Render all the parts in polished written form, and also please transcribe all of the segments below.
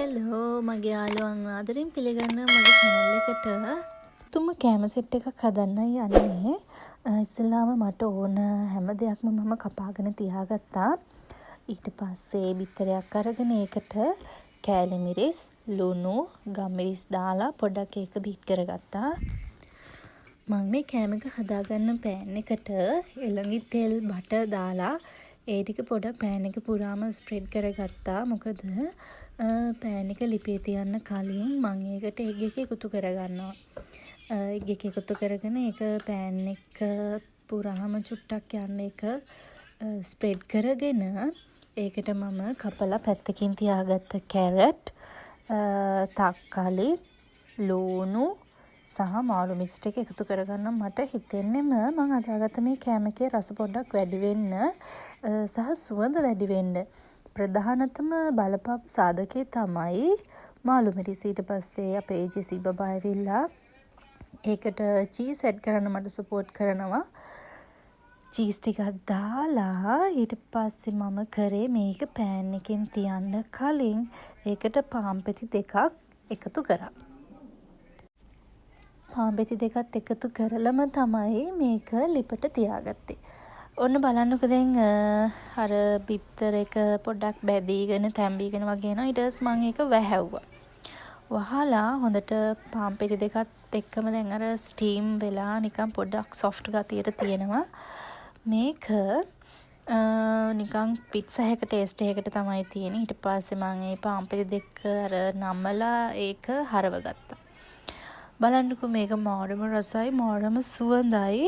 Hello මගේ යාළුවන් ආදරෙන් පිළිගන්න මගේ channel එකට. තුම කෑම සෙට් එකක් හදන්නයි යන්නේ. ඉස්සෙල්ලාම මට ඕන හැම දෙයක්ම මම කපාගෙන තියාගත්තා. ඊට පස්සේ බිත්තරයක් අරගෙන ඒකට කෑලි මිරිස්, ලුණු, ගම්මිරිස් දාලා පොඩ්ඩක් ඒක බීට් කරගත්තා. මම මේ කෑම එක හදාගන්න පෑන් එකට එළඟි තෙල් බටර් දාලා ඒ ටික පොඩක් පෑන් එක පුරාම ස්ප්‍රෙඩ් කරගත්තා. මොකද පෑන් එක ලිපේ තියන්න කලින් මම ඒකට එග් එක එකතු කරගන්නවා. එග් එක එකතු කරගෙන ඒක පෑන් එක පුරාම චුට්ටක් යන්න එක ස්ප්‍රෙඩ් කරගෙන ඒකට මම කපලා පැත්තකින් තියාගත්ත කැරට්, තක්කාලි, ලුණු සහ මාළු මික්ස් ටික එකතු කරගන්න මට හිතෙන්නෙම මම හදාගත්ත මේ කෑම එකේ රස පොඩ්ඩක් වැඩි වෙන්න සහ සුවඳ වැඩි වෙන්න ප්‍රධානතම බලපාපු සාධකය තමයි මාළු මිරිස්. ඊට පස්සේ අපේ ජෙසි බබා ඇවිල්ලා ඒකට චීස් ඇඩ් කරන්න මට සපෝට් කරනවා. චීස් ටිකක් දාලා ඊට පස්සේ මම කරේ මේක පෑන් එකෙන් තියන්න කලින් ඒකට පාන් පෙති දෙකක් එකතු කරා. පාන් පෙති දෙකත් එකතු කරලම තමයි මේක ලිපට තියාගත්තේ. ඔන්න බලන්නකෝ දැන් අර බිත්තර එක පොඩ්ඩක් බැදීගෙන තැම්බීගෙන වගේ එනවා. ඊට පස්සේ මම ඒක වැහැව්වා. වහලා හොඳට පාන් පෙති දෙකත් එක්කම දැන් අර ස්ටීම් වෙලා නිකන් පොඩ්ඩක් සොෆ්ට් ගතියට තියෙනවා. මේක නිකන් පිට්සා එක ටේස්ට් එකකට තමයි තියෙන්නේ. ඊට පස්සේ මම මේ පාන් පෙති දෙක අර නමලා ඒක හරව ගත්තා. බලන්නකෝ මේක මාරම රසයි මාරම සුවඳයි.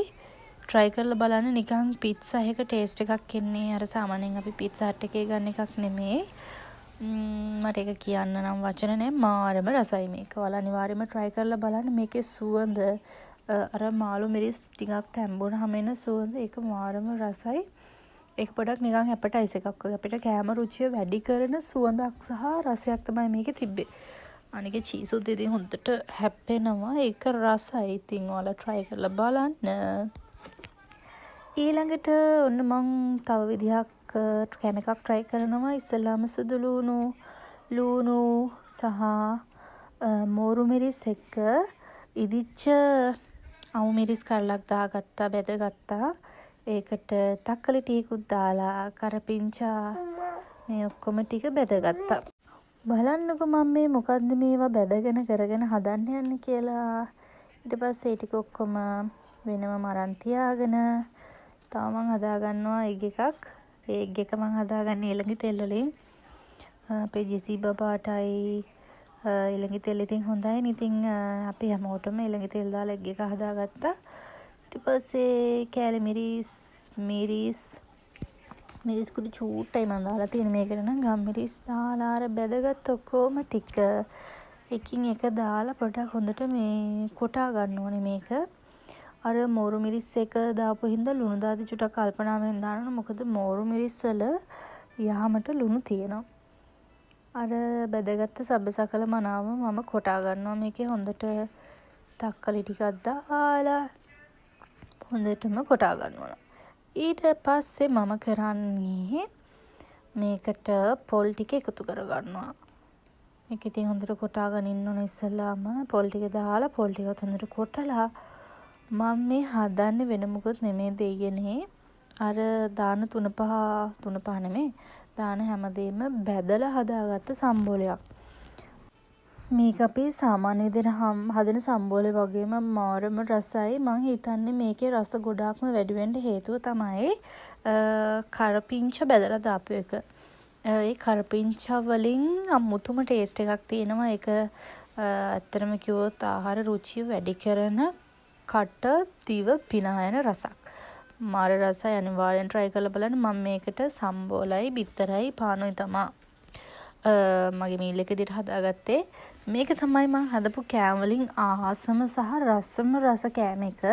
try කරලා බලන්න. නිකන් පිට්සා එක ටේස්ට් එකක් එන්නේ. අර සාමාන්‍යයෙන් අපි පිට්සා හට් එකේ ගන්න එකක් නෙමෙයි. මට ඒක කියන්න නම් වචන නැහැ. මාරම රසයි මේක. ඔයාලා අනිවාර්යයෙන්ම try කරලා බලන්න. මේකේ සුවඳ අර මාළු මිරිස් ටිකක් තැම්බුනහම එන සුවඳ ඒක මාරම රසයි. ඒක පොඩක් නිකන් ඇපටයිස් එකක් වගේ අපිට කෑම රුචිය වැඩි කරන සුවඳක් සහ රසයක් තමයි මේකේ තිබ්බේ. අනික චීස් උත් ඉතින් හොඳට හැප්පෙනවා. ඒක රසයි. ඉතින් ඔයාලා try කරලා බලන්න. ඊළඟට ඔන්න මං තව විදිහක් කෑම එකක් try කරනවා. ඉස්සෙල්ලාම සුදු ලුණු සහ මෝරු මිරිස් එක්ක ඉදිච්ච අවු මිරිස් කල්ලක් දාගත්තා, බෙදගත්තා. ඒකට තක්කලි ටිකකුත් දාලා කරපිංචා මේ ඔක්කොම ටික බෙදගත්තා. බලන්නකෝ මම මේ මොකද්ද මේවා බෙදගෙන කරගෙන හදන්න යන්නේ කියලා. ඊට පස්සේ ටික ඔක්කොම වෙනම අරන් තියාගෙන තව මං හදාගන්නවා එග් එකක්. ඒ එග් එක මං හදාගන්නේ එළඟි තෙල් වලින්. අපේ ජෙසි බබාටයි එළඟි තෙල් ඉතින් හොඳයි. ඉතින් අපි හැමෝටම එළඟි තෙල් දාලා එග් එක හදාගත්තා. ඊට පස්සේ කෑලි මිරිස් කුඩු චූට්ටයි මං දාලා තියෙන. මේකට නම් ගම්මිරිස් දාලා අර බෙදගත් ඔක්කොම ටික එකින් එක දාලා පොඩක් හොඳට මේ කොටා ගන්න ඕනේ මේක. අර මෝරු මිරිස් එක දාපු හින්දා ලුණු දාදි චුට්ටක් කල්පනාවෙන් දානවා. මොකද මෝරු මිරිස් වල යහමට ලුණු තියෙනවා. අර බෙදගත්ත සබ්බසකල මනාව මම කොටා ගන්නවා. මේකේ හොඳට තක්කලි ටිකක් දාලා හොඳටම කොටා ගන්නවා. ඊට පස්සේ මම කරන්නේ මේකට පොල් ටික එකතු කරගන්නවා. මේක ඉතින් හොඳට කොටාගෙන ඉන්න ඕනේ. ඉස්සෙල්ලාම පොල් ටික දාලා පොල් ටිකත් හොඳට කොටලා මම මේ හදන්නේ වෙන මොකුත් නෙමෙයි දෙයියනේ. අර දාන තුන පහ නෙමෙයි. දාන හැමදේම බැදලා හදාගත්ත සම්බෝලයක්. මේක අපි සාමාන්‍ය විදිහට හදන සම්බෝලේ වගේම මාරම රසයි. මං හිතන්නේ මේකේ රස ගොඩාක්ම වැඩි වෙන්න හේතුව තමයි කරපිංච බැදලා දාපු එක. ඒ කරපිංචා වලින් අමුතුම ටේස්ට් එකක් තියෙනවා. ඒක ඇත්තටම කිව්වොත් ආහාර රුචිය වැඩි කරන කට දිව පිනායන රසක්. මාර රසයි. අනිවාර්යෙන් try කරලා බලන්න. මම මේකට සම්බෝලයි බිත්තරයි පානුයි තමා මගේ මීල් එක විදිහට හදාගත්තේ. මේක තමයි මම හදපු කෑම වලින් ආසම සහ රසම රස කෑම එක.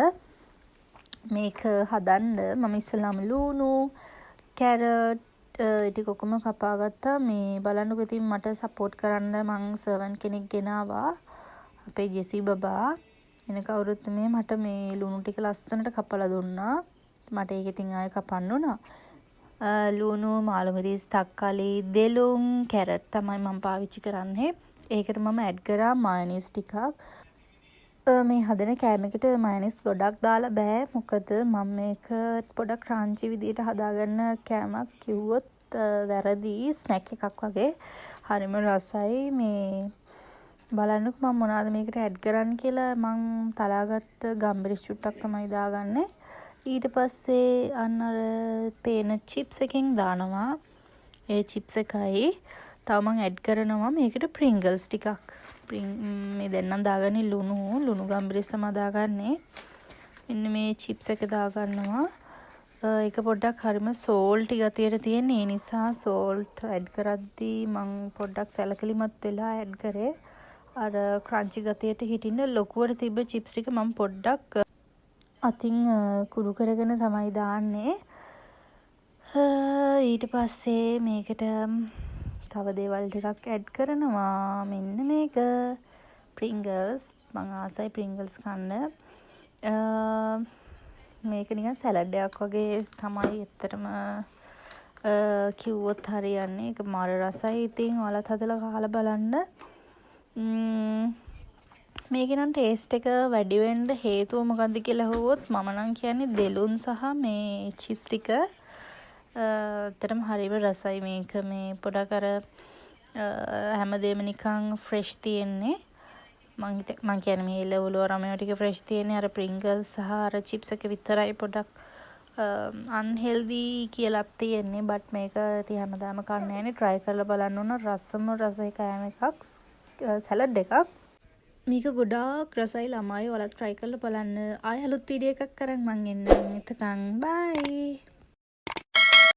මේක හදන්න මම ඉස්සෙල්ලාම ලුණු, කැරට් ටික ඔක්කොම කපා ගත්තා. මේ බලන්නකෝ ඉතින් මට සපෝට් කරන්න මං සර්වන් කෙනෙක් ගෙනාවා. අපේ ජෙසි බබා. එන කවුරුත් මේ මට මේ ලුණු ටික ලස්සනට කපලා දුන්නා. මට ඒක ඉතින් ආයෙ කපන්න උනා. ලුණු, මාළු මිරිස්, තක්කාලි, දෙලුම්, කැරට් තමයි මම පාවිච්චි කරන්නේ. ඒකට මම ඇඩ් කරා මයොනයිස් ටිකක්. මේ හදන කෑම එකට මයොනයිස් ගොඩක් දාලා බෑ. මොකද මම මේක පොඩක් ක්‍රන්චි විදියට හදාගන්න කෑමක් කිව්වොත් වැරදි. ස්නැක් එකක් වගේ. හරිම රසයි. මේ බලන්නකො මම මොනවද මේකට ඇඩ් කරන්න කියලා. මම තලාගත්ත ගම්බිරිස් චුට්ටක් තමයි දාගන්නේ. ඊට පස්සේ අන්න අර පේන චිප්ස් එකෙන් දානවා. ඒ චිප්ස් එකයි. තව මම ඇඩ් කරනවා මේකට ප්‍රින්ගල්ස් ටිකක්. මේ දෙන්නම් දාගන්නේ ලුණු ගම්බිරිස් තමයි දාගන්නේ. මෙන්න මේ චිප්ස් එක දාගන්නවා. ඒක පොඩ්ඩක් හරිම සෝල්ටි ගතියට තියෙන. ඒ නිසා සෝල්ට් ඇඩ් කරද්දී මම පොඩ්ඩක් සැලකිලිමත් වෙලා ඇඩ් කරේ. අර ක්‍රන්චි ගතියට හිටින්න ලොකුවට තිබ්බ චිප්ස් ටික මම පොඩ්ඩක් අතින් කුඩු කරගෙන තමයි දාන්නේ. ඊට පස්සේ මේකට තව දේවල් ටිකක් ඇඩ් කරනවා. මෙන්න මේක ප්‍රින්ගල්ස්. මං ආසයි ප්‍රින්ගල්ස් කන්න. මේක නිකන් සැලඩ් එකක් වගේ තමයි ඇත්තටම කිව්වොත් හරියන්නේ. ඒක මාර රසයි. ඉතින් ඔයාලත් හදලා කාලා බලන්න. මේකේ නම් ටේස්ට් එක වැඩි වෙන්න හේතුව මොකද්ද කියලා අහුවොත් මම නම් කියන්නේ දෙලුන් සහ මේ චිප්ස් ටික. ඇත්තටම හරිම රසයි මේක. මේ පොඩක් අර හැමදේම නිකන් ෆ්‍රෙෂ් තියෙන්නේ. මං කියන්නේ මේ එළවලු අරමයෝ ටික ෆ්‍රෙෂ් තියෙන්නේ. අර ප්‍රින්ගල්ස් සහ අර චිප්ස් එක විතරයි පොඩක් අන්හෙල්දි කියලා තියෙන්නේ. බට් මේක ඉතින් හැමදාම කන්නේ නැහැනේ. try කරලා බලන්න ඕන. රසම රසයි කෑම එකක්. සැලඩ් එකක්. මේක ගොඩාක් රසයි ළමයි. ඔයාලත් try කරලා බලන්න. ආයෙ අලුත් වීඩියෝ එකක් කරන් මං එන්නම්. එතකන් bye.